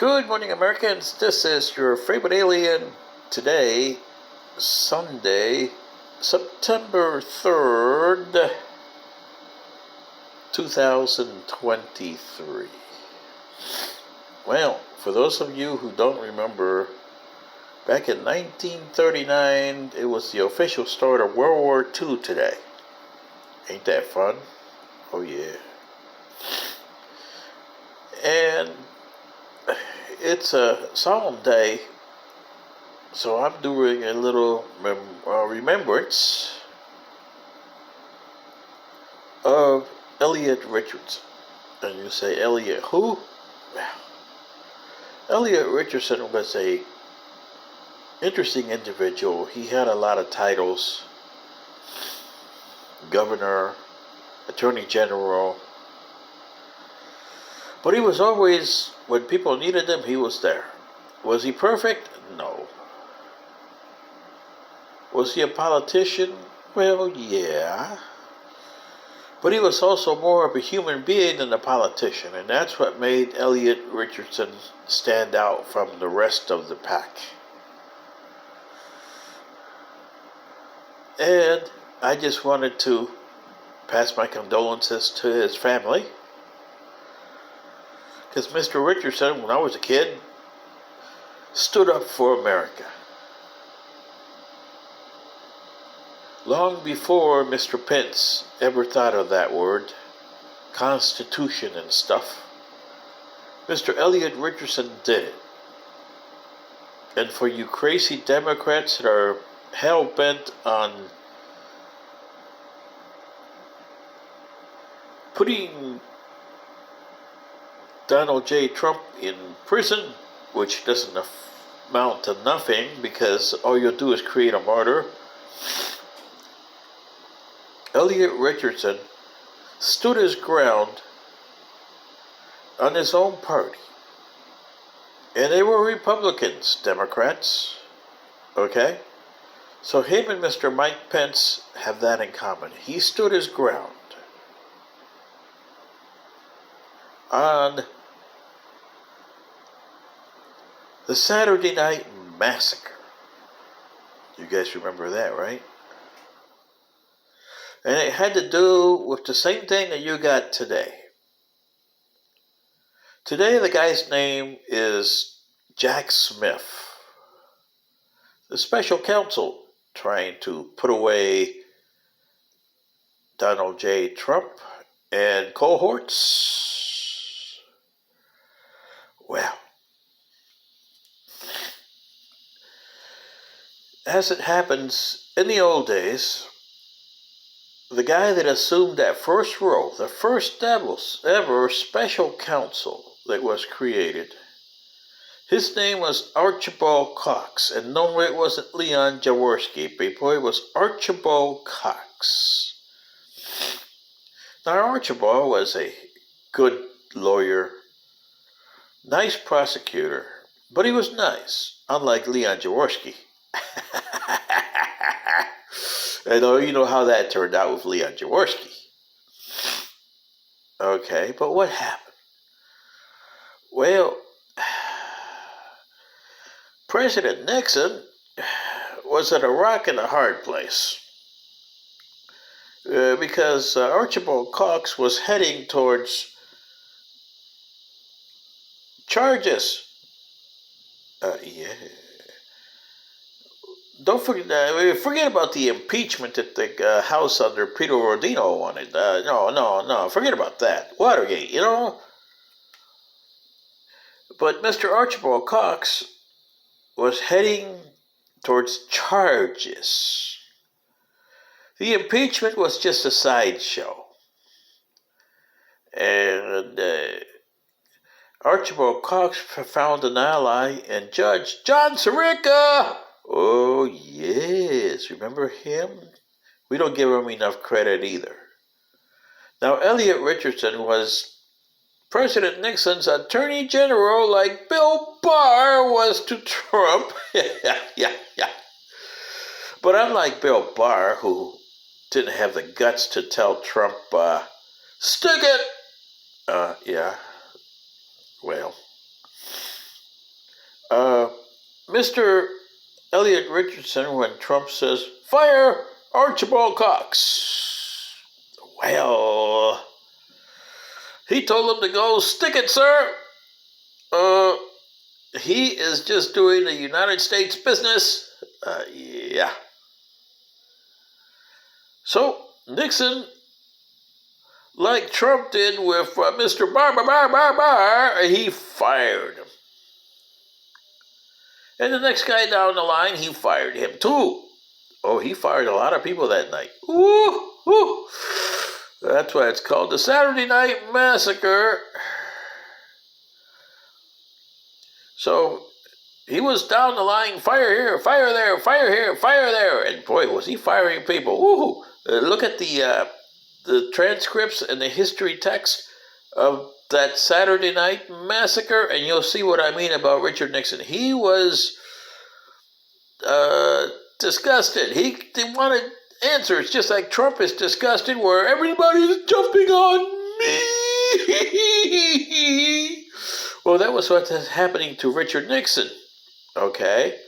Good morning, Americans. This is your favorite alien. Today, Sunday, September 3rd, 2023. Well, for those of you who don't remember, back in 1939, it was the official start of World War II today. Ain't that fun? Oh, yeah. And it's a solemn day, so I'm doing a little remembrance of Elliott Richardson. And you say, Elliott who? Well, Elliott Richardson was a interesting individual. He had a lot of titles: governor, attorney general. But he was always, when people needed him, he was there. Was he perfect? No. Was he a politician? Well, yeah. But he was also more of a human being than a politician, and that's what made Elliott Richardson stand out from the rest of the pack. And I just wanted to pass my condolences to his family, because Mr. Richardson, when I was a kid, stood up for America. Long before Mr. Pence ever thought of that word, Constitution and stuff, Mr. Elliott Richardson did it. And for you crazy Democrats that are hell-bent on putting Donald J. Trump in prison, which doesn't amount to nothing because all you'll do is create a martyr, Elliott Richardson stood his ground on his own party. And they were Republicans, Democrats, okay? So him and Mr. Mike Pence have that in common. He stood his ground on the Saturday Night Massacre. You guys remember that, right? And it had to do with the same thing that you got today. Today, the guy's name is Jack Smith, the special counsel trying to put away Donald J. Trump and cohorts. Well, as it happens in the old days, the guy that assumed that first role, the first ever special counsel that was created, his name was Archibald Cox. And no, it wasn't Leon Jaworski, people. It was Archibald Cox. Now, Archibald was a good lawyer, nice prosecutor, but he was nice, unlike Leon Jaworski. And you know how that turned out with Leon Jaworski. Okay, but what happened? Well, President Nixon was at a rock and a hard place because Archibald Cox was heading towards charges. Yeah. Don't forget about the impeachment that the House under Peter Rodino wanted. No, forget about that. Watergate, you know. But Mr. Archibald Cox was heading towards charges. The impeachment was just a sideshow. And Archibald Cox found an ally in Judge John Sirica. Oh, yes. Remember him? We don't give him enough credit either. Now, Elliott Richardson was President Nixon's attorney general, like Bill Barr was to Trump. yeah. But unlike Bill Barr, who didn't have the guts to tell Trump, stick it! Yeah. Well, Mr. Elliott Richardson, when Trump says, fire Archibald Cox. Well, he told him to go, stick it, sir. He is just doing the United States business. Yeah. So Nixon, like Trump did with Mr. Barr, he fired him. And the next guy down the line, he fired him too. Oh, he fired a lot of people that night. Woo, woo. That's why it's called the Saturday Night Massacre. So he was down the line, fire here, fire there, fire here, fire there. And boy, was he firing people. Woo! Look at the transcripts and the history text of that Saturday Night Massacre, and you'll see what I mean about Richard Nixon. He was disgusted. He wanted answers, just like Trump is disgusted, where everybody's jumping on me. Well, that was what was happening to Richard Nixon. Okay?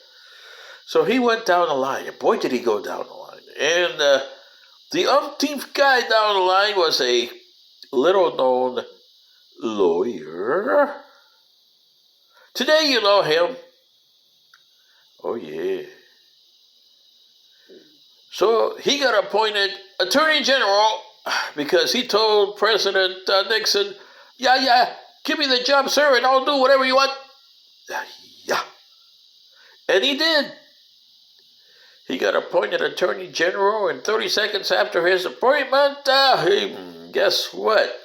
So he went down the line, and boy, did he go down the line. And the umpteenth guy down the line was a little-known lawyer. Today you know him. Oh, yeah. So he got appointed Attorney General because he told President Nixon, yeah, give me the job, sir, and I'll do whatever you want. Yeah. And he did. He got appointed Attorney General, and 30 seconds after his appointment, guess what?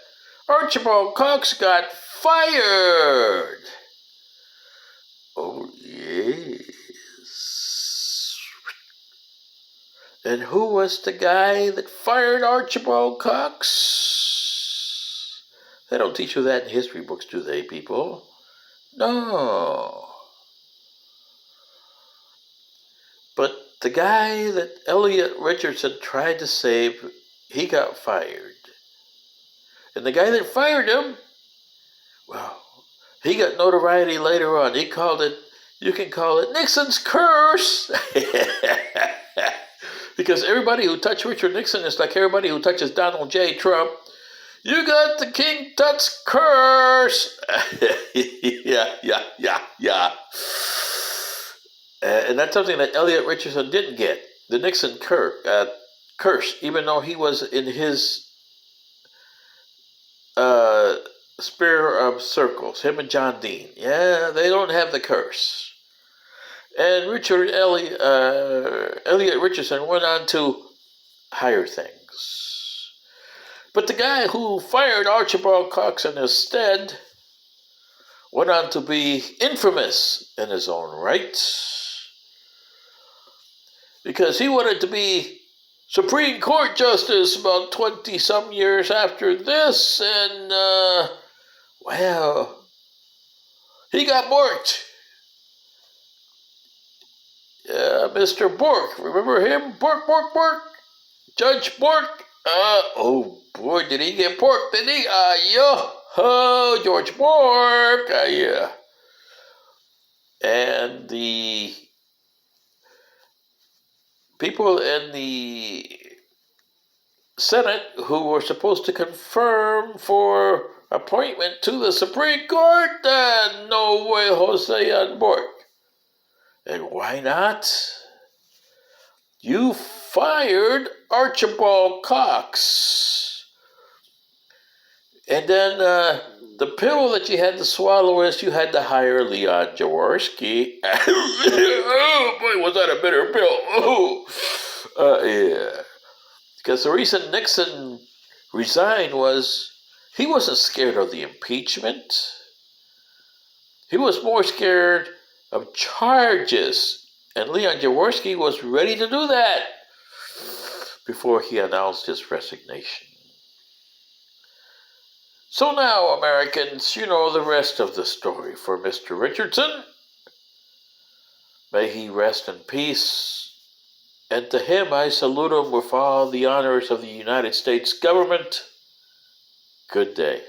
Archibald Cox got fired. Oh, yes. And who was the guy that fired Archibald Cox? They don't teach you that in history books, do they, people? No. But the guy that Elliott Richardson tried to save, he got fired. And the guy that fired him, well, he got notoriety later on. He called it, you can call it Nixon's curse. Because everybody who touched Richard Nixon is like everybody who touches Donald J. Trump. You got the King Tut's curse. Yeah. And that's something that Elliott Richardson didn't get. The Nixon curse, even though he was in his sphere of circles, him and John Dean. Yeah, they don't have the curse. And Elliott Richardson went on to higher things. But the guy who fired Archibald Cox in his stead went on to be infamous in his own right, because he wanted to be Supreme Court Justice about 20-some years after this, and, well, he got borked. Mr. Bork, remember him? Bork. Judge Bork. Oh boy, did he get porked, did he? Yo-ho, George Bork. Yeah. And the people in the Senate who were supposed to confirm for appointment to the Supreme Court, no way, Jose on Bork. And why not? You fired Archibald Cox. And then the pill that you had to swallow is you had to hire Leon Jaworski. Oh boy, was that a bitter pill. Yeah. Because the reason Nixon resigned was he wasn't scared of the impeachment. He was more scared of charges. And Leon Jaworski was ready to do that before he announced his resignation. So now, Americans, you know the rest of the story for Mr. Richardson. May he rest in peace. And to him, I salute him with all the honors of the United States government. Good day.